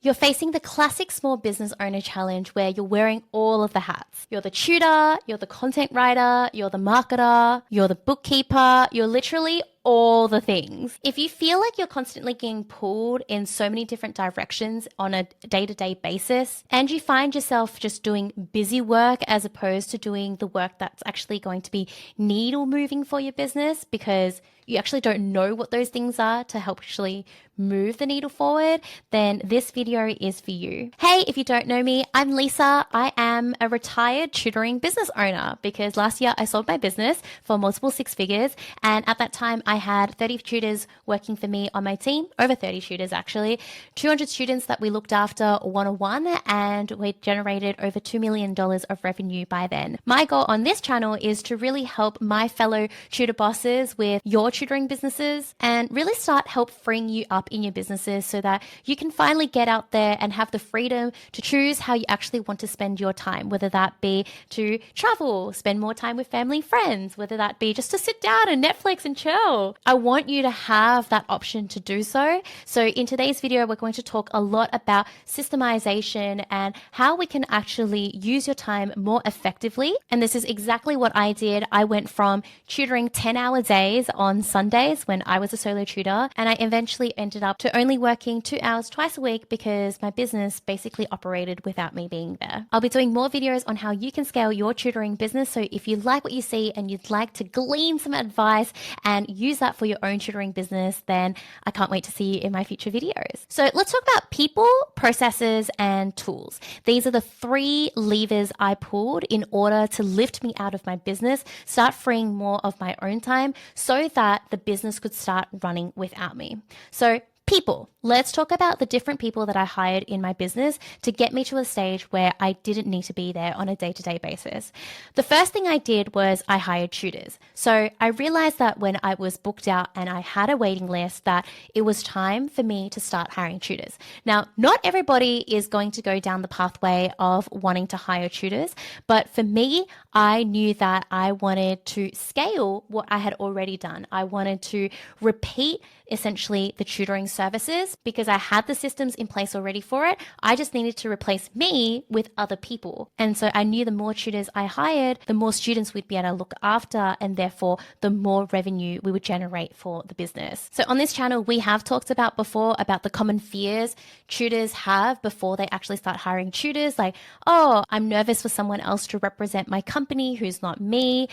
You're facing the classic small business owner challenge where you're wearing all of the hats. You're the tutor, you're the content writer, you're the marketer, you're the bookkeeper, you're literally all the things. If you feel like you're constantly getting pulled in so many different directions on a day-to-day basis, and you find yourself just doing busy work as opposed to doing the work that's actually going to be needle moving for your business because you actually don't know what those things are to help actually move the needle forward, then this video is for you. Hey, if you don't know me, I'm Lisa. I am a retired tutoring business owner because last year I sold my business for multiple six figures. And at that time I had 30 tutors working for me on my team, over 30 tutors actually, 200 students that we looked after one-on-one, and we generated over $2 million of revenue by then. My goal on this channel is to really help my fellow tutor bosses with your tutoring businesses and really start help freeing you up in your businesses so that you can finally get out there and have the freedom to choose how you actually want to spend your time, whether that be to travel, spend more time with family, friends, whether that be just to sit down and Netflix and chill. I want you to have that option to do so. So in today's video, we're going to talk a lot about systemization and how we can actually use your time more effectively. And this is exactly what I did. I went from tutoring 10-hour days on Sundays when I was a solo tutor, and I eventually ended up to only working 2 hours twice a week because my business basically operated without me being there. I'll be doing more videos on how you can scale your tutoring business. So if you like what you see and you'd like to glean some advice and use that for your own tutoring business, then I can't wait to see you in my future videos. So let's talk about people, processes, and tools. These are the 3 levers I pulled in order to lift me out of my business, start freeing more of my own time so that the business could start running without me. So people. Let's talk about the different people that I hired in my business to get me to a stage where I didn't need to be there on a day-to-day basis. The first thing I did was I hired tutors. So I realized that when I was booked out and I had a waiting list that it was time for me to start hiring tutors. Now, not everybody is going to go down the pathway of wanting to hire tutors, but for me, I knew that I wanted to scale what I had already done. I wanted to repeat essentially the tutoring services because I had the systems in place already for it. I just needed to replace me with other people. And so I knew the more tutors I hired, the more students we'd be able to look after, and therefore the more revenue we would generate for the business. So on this channel, we have talked about before about the common fears tutors have before they actually start hiring tutors, like, oh, I'm nervous for someone else to represent my company who's not me.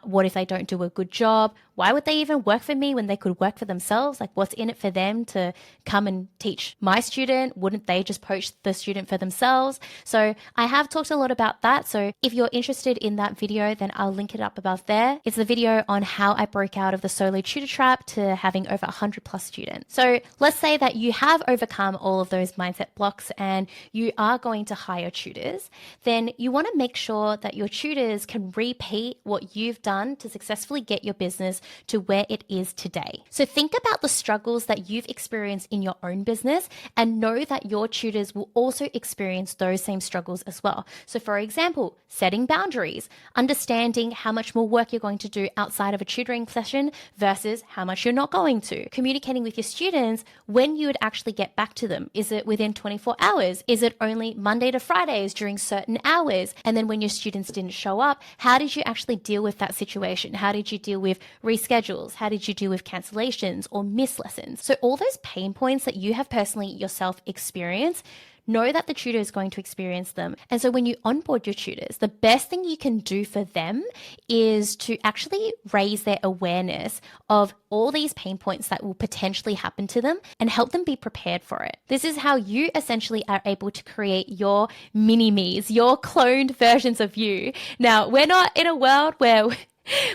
What if they don't do a good job? Why would they even work for me when they could work for themselves? Like, what's in it for them to come and teach my student? Wouldn't they just poach the student for themselves? So I have talked a lot about that. So if you're interested in that video, then I'll link it up above there. It's the video on how I broke out of the solo tutor trap to having over 100 plus students. So let's say that you have overcome all of those mindset blocks and you are going to hire tutors. Then you want to make sure that your tutors can repeat what you've done to successfully get your business to where it is today. So think about the struggles that you've experienced in your own business and know that your tutors will also experience those same struggles as well. So for example, setting boundaries, understanding how much more work you're going to do outside of a tutoring session versus how much you're not going to. Communicating with your students when you would actually get back to them. Is it within 24 hours? Is it only Monday to Fridays during certain hours? And then when your students didn't show up, how did you actually deal with that situation? How did you deal with reschedules? How did you deal with cancellations or missed lessons? So all those pain points that you have personally yourself experienced, know that the tutor is going to experience them. And so when you onboard your tutors, the best thing you can do for them is to actually raise their awareness of all these pain points that will potentially happen to them and help them be prepared for it. This is how you essentially are able to create your mini-me's, your cloned versions of you. Now, we're not in a world where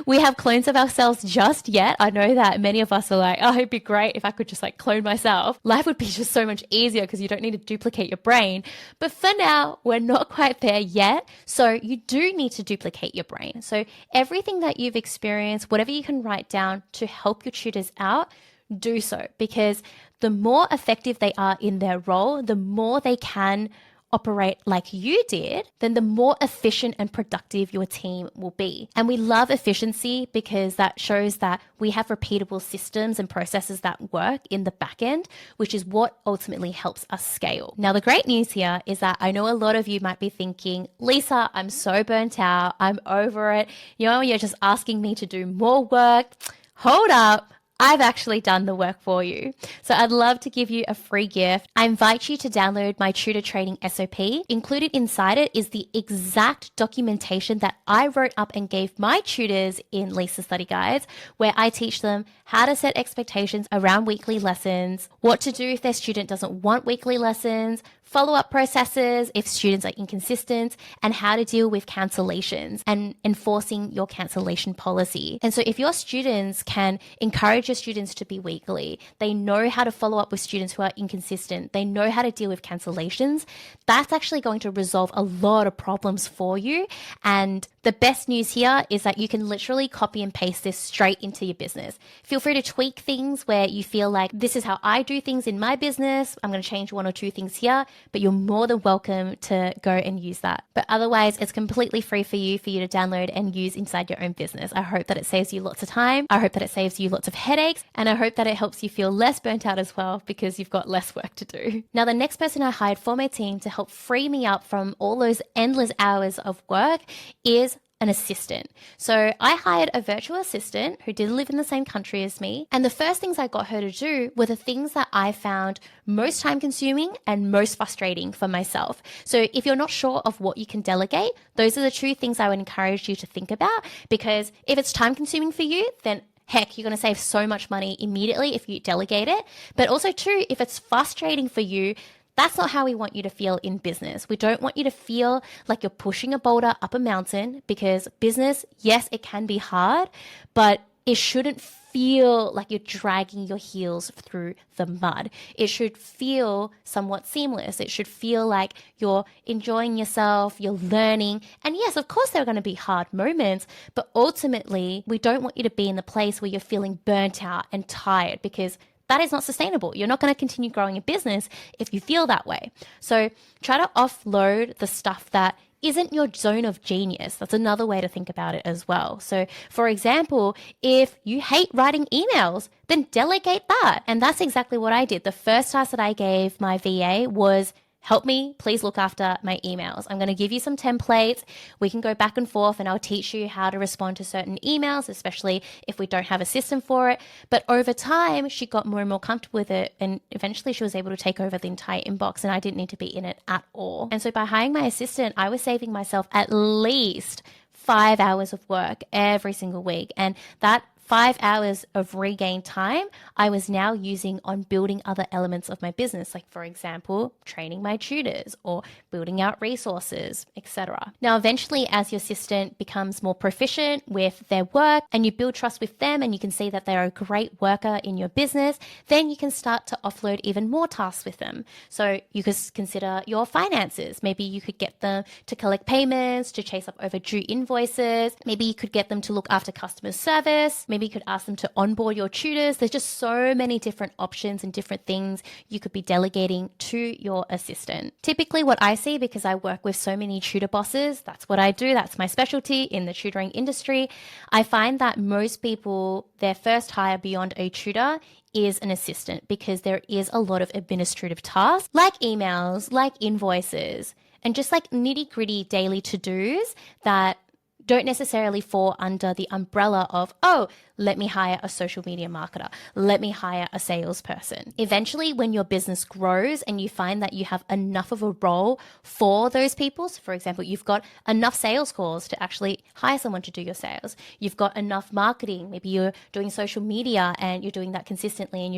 we have clones of ourselves just yet. I know that many of us are like, oh, it'd be great if I could just like clone myself. Life would be just so much easier because you don't need to duplicate your brain. But for now, we're not quite there yet. So you do need to duplicate your brain. So everything that you've experienced, whatever you can write down to help your tutors out, do so, because the more effective they are in their role, the more they can operate like you did, then the more efficient and productive your team will be. And we love efficiency because that shows that we have repeatable systems and processes that work in the back end, which is what ultimately helps us scale. Now, the great news here is that I know a lot of you might be thinking, Lisa, I'm so burnt out. I'm over it. You're just asking me to do more work. Hold up. I've actually done the work for you. So I'd love to give you a free gift. I invite you to download my Tutor Training SOP. Included inside it is the exact documentation that I wrote up and gave my tutors in Lisa Study Guides, where I teach them how to set expectations around weekly lessons, what to do if their student doesn't want weekly lessons, follow-up processes if students are inconsistent, and how to deal with cancellations and enforcing your cancellation policy. And so if your students can encourage your students to be weekly, they know how to follow up with students who are inconsistent, they know how to deal with cancellations, that's actually going to resolve a lot of problems for you. And the best news here is that you can literally copy and paste this straight into your business. Feel free to tweak things where you feel like this is how I do things in my business. I'm going to change one or two things here, but you're more than welcome to go and use that. But otherwise, it's completely free for you to download and use inside your own business. I hope that it saves you lots of time. I hope that it saves you lots of headaches. And I hope that it helps you feel less burnt out as well because you've got less work to do. Now, the next person I hired for my team to help free me up from all those endless hours of work is an assistant. So I hired a virtual assistant who did live in the same country as me. And the first things I got her to do were the things that I found most time consuming and most frustrating for myself. So if you're not sure of what you can delegate, those are the two things I would encourage you to think about, because if it's time consuming for you, then heck, you're going to save so much money immediately if you delegate it. But also too, if it's frustrating for you, that's not how we want you to feel in business. We don't want you to feel like you're pushing a boulder up a mountain, because business, yes, it can be hard, but it shouldn't feel like you're dragging your heels through the mud. It should feel somewhat seamless. It should feel like you're enjoying yourself, you're learning. And yes, of course, there are going to be hard moments, but ultimately, we don't want you to be in the place where you're feeling burnt out and tired, because that is not sustainable. You're not going to continue growing a business if you feel that way. So try to offload the stuff that isn't your zone of genius. That's another way to think about it as well. So for example, if you hate writing emails, then delegate that. And that's exactly what I did. The first task that I gave my VA was, help me, please look after my emails. I'm going to give you some templates. We can go back and forth and I'll teach you how to respond to certain emails, especially if we don't have a system for it. But over time, she got more and more comfortable with it. And eventually she was able to take over the entire inbox and I didn't need to be in it at all. And so by hiring my assistant, I was saving myself at least 5 hours of work every single week. And that 5 hours of regained time I was now using on building other elements of my business, like for example, training my tutors or building out resources, etc. Now, eventually, as your assistant becomes more proficient with their work and you build trust with them and you can see that they're a great worker in your business, then you can start to offload even more tasks with them. So you could consider your finances. Maybe you could get them to collect payments, to chase up overdue invoices. Maybe you could get them to look after customer service. Maybe you could ask them to onboard your tutors. There's just so many different options and different things you could be delegating to your assistant. Typically what I see, because I work with so many tutor bosses, that's what I do. That's my specialty in the tutoring industry. I find that most people, their first hire beyond a tutor is an assistant, because there is a lot of administrative tasks like emails, like invoices, and just like nitty gritty daily to-dos that don't necessarily fall under the umbrella of, oh, let me hire a social media marketer, let me hire a salesperson. Eventually, when your business grows and you find that you have enough of a role for those people, so for example, you've got enough sales calls to actually hire someone to do your sales, you've got enough marketing, maybe you're doing social media and you're doing that consistently and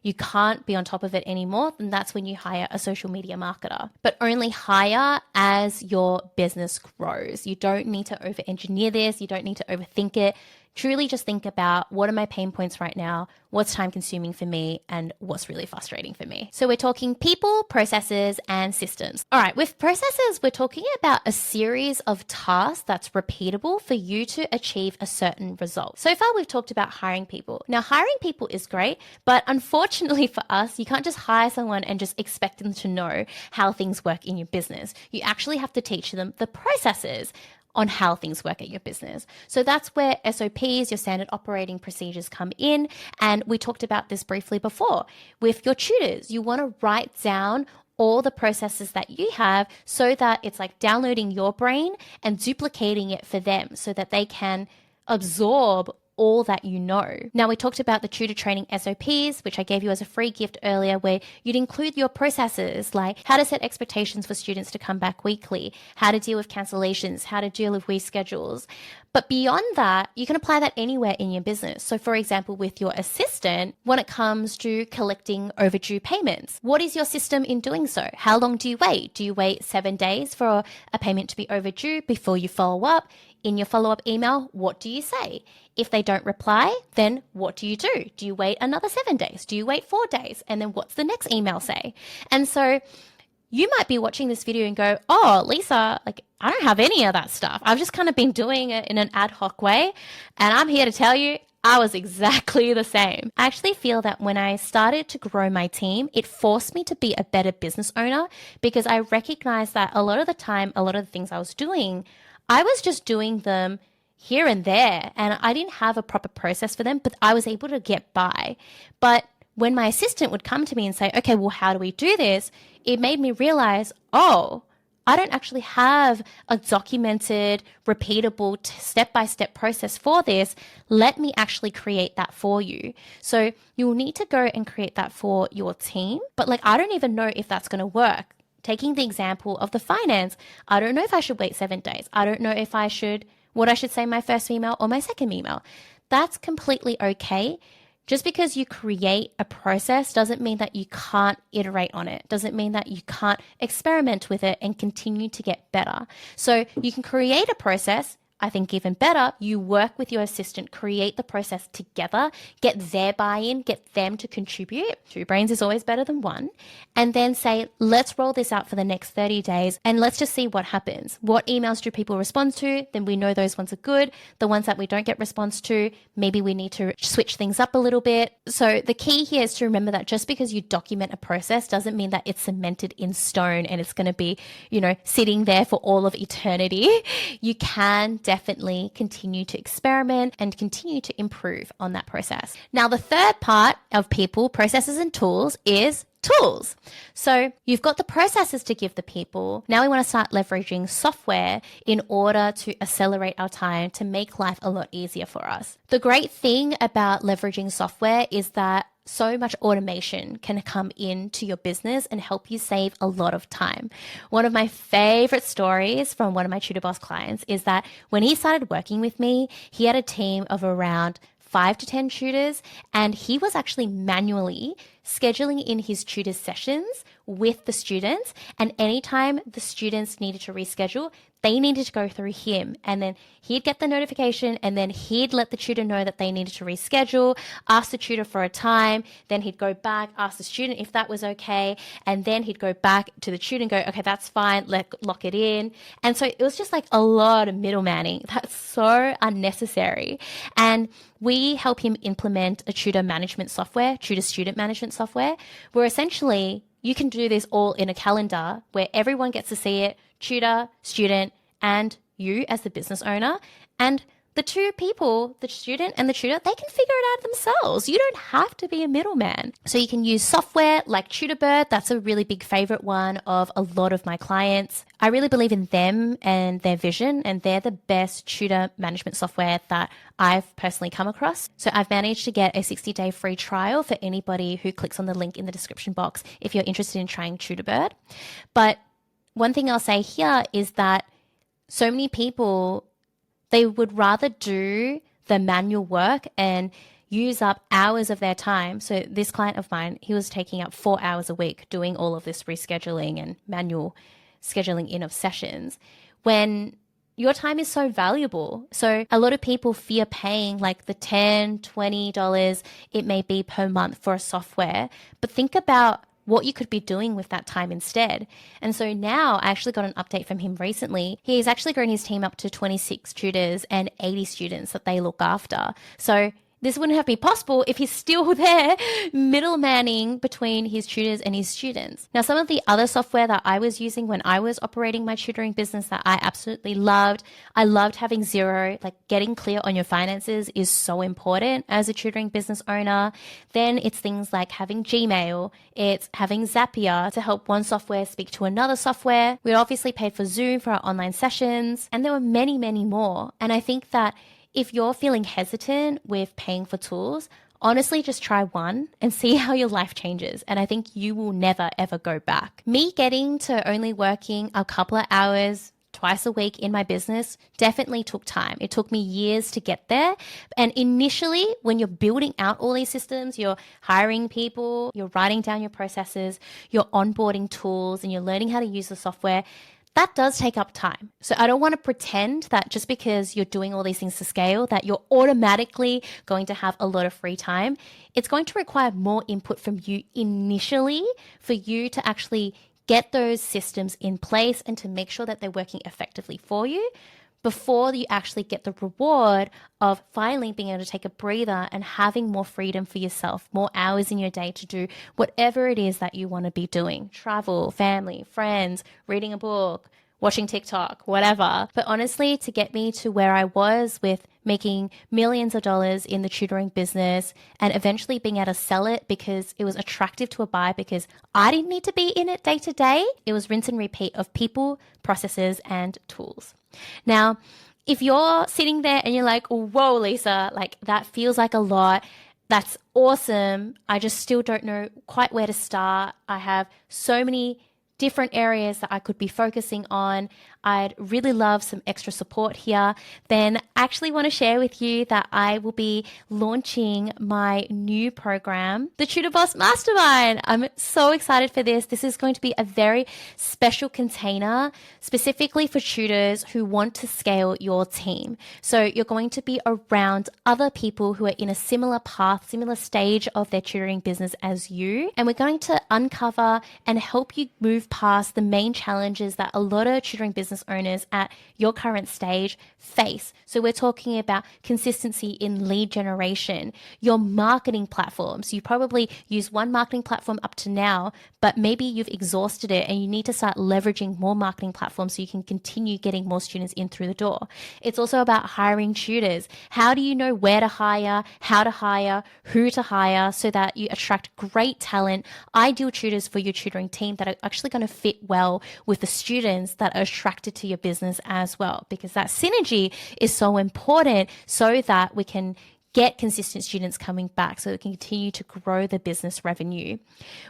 you can't be on top of it anymore, then that's when you hire a social media marketer. But only hire as your business grows. You don't need to over-engineer this. You don't need to overthink it. Truly just think about, what are my pain points right now? What's time consuming for me, and what's really frustrating for me? So we're talking people, processes, and systems. All right, with processes, we're talking about a series of tasks that's repeatable for you to achieve a certain result. So far, we've talked about hiring people. Now, hiring people is great, but unfortunately for us, you can't just hire someone and just expect them to know how things work in your business. You actually have to teach them the processes on how things work at your business. So that's where SOPs, your standard operating procedures, come in. And we talked about this briefly before. With your tutors, you want to write down all the processes that you have so that it's like downloading your brain and duplicating it for them so that they can absorb all that you know. Now, we talked about the Tutor Training SOPs, which I gave you as a free gift earlier, where you'd include your processes like how to set expectations for students to come back weekly, how to deal with cancellations, how to deal with reschedules. But beyond that, you can apply that anywhere in your business. So for example, with your assistant, when it comes to collecting overdue payments, what is your system in doing so? How long do you wait? Do you wait 7 days for a payment to be overdue before you follow up? In your follow-up email, what do you say? If they don't reply, then what do you do? Do you wait another 7 days? Do you wait 4 days? And then what's the next email say? And so you might be watching this video and go, oh, Lisa, like I don't have any of that stuff. I've just kind of been doing it in an ad hoc way. And I'm here to tell you, I was exactly the same. I actually feel that when I started to grow my team, it forced me to be a better business owner because I recognized that a lot of the time, a lot of the things I was doing, I was just doing them here and there, and I didn't have a proper process for them, but I was able to get by. But when my assistant would come to me and say, okay, well, how do we do this? It made me realize, oh, I don't actually have a documented, repeatable, step-by-step process for this. Let me actually create that for you. So you'll need to go and create that for your team. But like, I don't even know if that's going to work. Taking the example of the finance, I don't know if I should wait 7 days. I don't know if I should, what I should say my first email or my second email. That's completely okay. Just because you create a process doesn't mean that you can't iterate on it. Doesn't mean that you can't experiment with it and continue to get better. So you can create a process. I think even better, you work with your assistant, create the process together, get their buy-in, get them to contribute. 2 brains is always better than 1. And then say, let's roll this out for the next 30 days and let's just see what happens. What emails do people respond to? Then we know those ones are good. The ones that we don't get response to, maybe we need to switch things up a little bit. So the key here is to remember that just because you document a process doesn't mean that it's cemented in stone and it's going to be, sitting there for all of eternity. You can definitely continue to experiment and continue to improve on that process. Now, the third part of people, processes, and tools is tools. So you've got the processes to give the people. Now we want to start leveraging software in order to accelerate our time to make life a lot easier for us. The great thing about leveraging software is that so much automation can come into your business and help you save a lot of time. One of my favorite stories from one of my TutorBoss clients is that when he started working with me, he had a team of around 5 to 10 tutors, and he was actually manually scheduling in his tutor sessions with the students. And anytime the students needed to reschedule, they needed to go through him, and then he'd get the notification, and then he'd let the tutor know that they needed to reschedule, ask the tutor for a time, then he'd go back, ask the student if that was okay, and then he'd go back to the tutor and go, okay, that's fine, lock it in. And so it was just like a lot of middlemaning. That's so unnecessary. And we help him implement a tutor management software, tutor student management software, where essentially you can do this all in a calendar where everyone gets to see it, tutor, student, and you as the business owner. And the 2 people, the student and the tutor, they can figure it out themselves. You don't have to be a middleman. So you can use software like TutorBird. That's a really big favorite one of a lot of my clients. I really believe in them and their vision, and they're the best tutor management software that I've personally come across. So I've managed to get a 60-day free trial for anybody who clicks on the link in the description box if you're interested in trying TutorBird. But one thing I'll say here is that so many people, they would rather do the manual work and use up hours of their time. So this client of mine, he was taking up 4 hours a week doing all of this rescheduling and manual scheduling in of sessions, when your time is so valuable. So a lot of people fear paying like the $10, $20 it may be per month for a software, but think about what you could be doing with that time instead. And so now I actually got an update from him recently. He's actually grown his team up to 26 tutors and 80 students that they look after. So this wouldn't have been possible if he's still there middlemaning between his tutors and his students. Now, some of the other software that I was using when I was operating my tutoring business that I absolutely loved, I loved having Xero. Like, getting clear on your finances is so important as a tutoring business owner. Then it's things like having Gmail, it's having Zapier to help one software speak to another software. We obviously paid for Zoom for our online sessions, and there were many, many more. And I think that if you're feeling hesitant with paying for tools, honestly, just try one and see how your life changes. And I think you will never, ever go back. Me getting to only working a couple of hours twice a week in my business definitely took time. It took me years to get there. And initially, when you're building out all these systems, you're hiring people, you're writing down your processes, you're onboarding tools, and you're learning how to use the software, that does take up time. So I don't want to pretend that just because you're doing all these things to scale, that you're automatically going to have a lot of free time. It's going to require more input from you initially for you to actually get those systems in place and to make sure that they're working effectively for you before you actually get the reward of finally being able to take a breather and having more freedom for yourself, more hours in your day to do whatever it is that you want to be doing. Travel, family, friends, reading a book, watching TikTok, whatever. But honestly, to get me to where I was with making millions of dollars in the tutoring business and eventually being able to sell it because it was attractive to a buyer because I didn't need to be in it day to day. It was rinse and repeat of people, processes, and tools. Now, if you're sitting there and you're like, whoa, Lisa, like that feels like a lot. That's awesome. I just still don't know quite where to start. I have so many different areas that I could be focusing on. I'd really love some extra support here. Then I actually want to share with you that I will be launching my new program, the TUTORBOSS Mastermind. I'm so excited for this. This is going to be a very special container specifically for tutors who want to scale your team. So you're going to be around other people who are in a similar path, similar stage of their tutoring business as you. And we're going to uncover and help you move past the main challenges that a lot of tutoring business owners at your current stage face. So we're talking about consistency in lead generation, your marketing platforms. You probably use one marketing platform up to now, but maybe you've exhausted it and you need to start leveraging more marketing platforms so you can continue getting more students in through the door. It's also about hiring tutors. How do you know where to hire, how to hire, who to hire so that you attract great talent, ideal tutors for your tutoring team that are actually going to fit well with the students that are attracted to your business as well, because that synergy is so important so that we can get consistent students coming back so we can continue to grow the business revenue.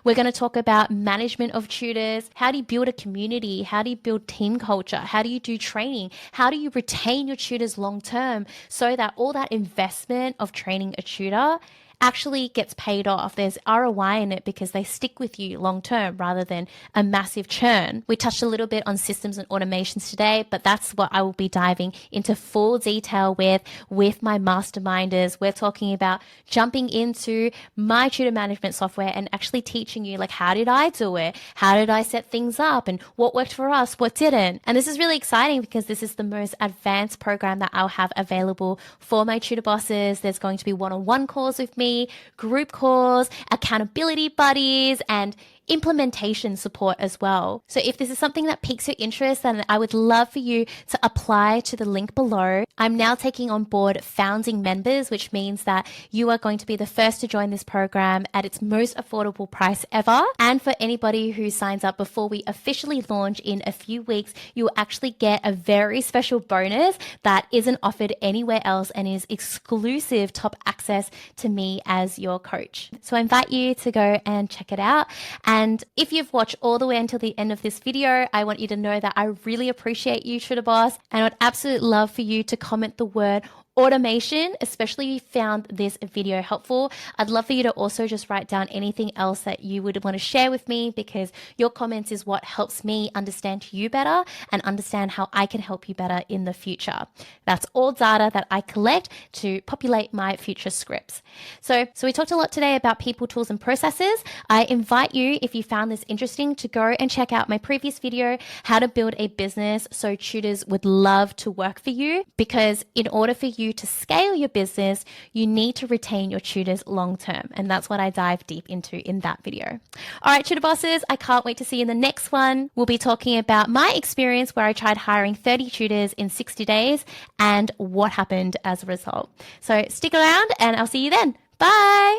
We're going to talk about management of tutors. How do you build a community? How do you build team culture? How do you do training? How do you retain your tutors long term so that all that investment of training a tutor actually gets paid off? There's ROI in it because they stick with you long term rather than a massive churn. We touched a little bit on systems and automations today, but that's what I will be diving into full detail with my masterminders. We're talking about jumping into my tutor management software and actually teaching you, like, how did I do it? How did I set things up? And what worked for us? What didn't? And this is really exciting because this is the most advanced program that I'll have available for my tutor bosses. There's going to be one-on-one calls with me, group calls, accountability buddies, and implementation support as well. So if this is something that piques your interest, then I would love for you to apply to the link below. I'm now taking on board founding members, which means that you are going to be the first to join this program at its most affordable price ever. And for anybody who signs up before we officially launch in a few weeks, you will actually get a very special bonus that isn't offered anywhere else and is exclusive top access to me as your coach. So I invite you to go and check it out. And if you've watched all the way until the end of this video, I want you to know that I really appreciate you, TutorBoss, and I would absolutely love for you to comment the word automation, especially if you found this video helpful. I'd love for you to also just write down anything else that you would want to share with me, because your comments is what helps me understand you better and understand how I can help you better in the future. That's all data that I collect to populate my future scripts. So we talked a lot today about people, tools, and processes. I invite you, if you found this interesting, to go and check out my previous video, how to build a business so tutors would love to work for you, because in order for you to scale your business, you need to retain your tutors long term. And that's what I dive deep into in that video. All right, tutor bosses, I can't wait to see you in the next one. We'll be talking about my experience where I tried hiring 30 tutors in 60 days and what happened as a result. So stick around and I'll see you then. Bye.